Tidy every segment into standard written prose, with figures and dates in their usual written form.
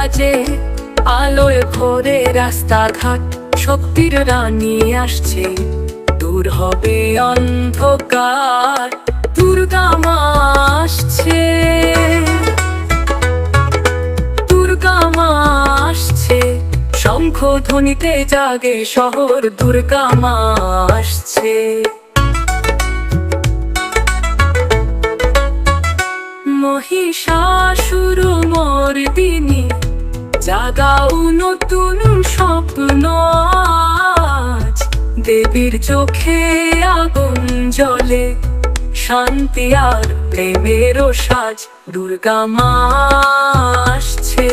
বাজে, আলোয় ভরে রাস্তাঘাট, শক্তির রানী আসছে, দূর হবে অন্ধকার। দুর্গা মা আসছে, দুর্গা মা আসছে, শঙ্খ ধ্বনিতে জাগে শহর, দুর্গা মা আসছে। মহিষাসুর মর্দিনী, জাগাও নতুন স্বপ্ন আজ, দেবীর চোখে আগুন জ্বলে, শান্তি আর প্রেমের সাজ। দুর্গা মা আসছে,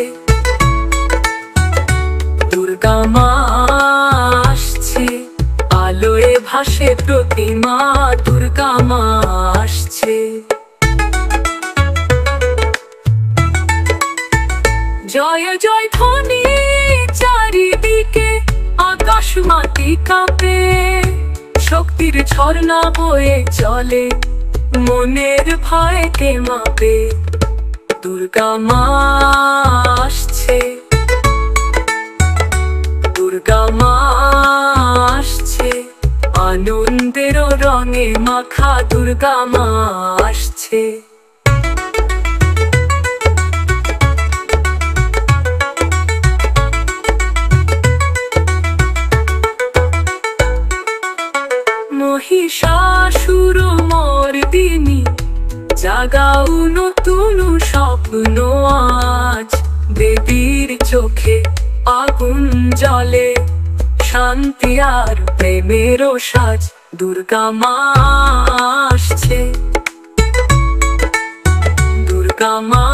দুর্গা মা আসছে, আলোয় ভাসে প্রতিমা, দুর্গা মা আসছে। জয় জয় ধ্বনি চারিদিকে, আকাশ মাটি কাঁপে, শক্তির ঝর্ণা বয়ে চলে, মনের ভয়কে মাপে। দুর্গা মা আসছে, দুর্গা মা আসছে, আনন্দের রঙে মাখা, দুর্গা মা আসছে। মহিষাসুর মর্দিনী, জাগাও নতুন স্বপ্ন আজ, দেবীর চোখে আগুন জ্বলে, শান্তি আর প্রেমের সাজ। দুর্গা মা আসছে, দুর্গা মা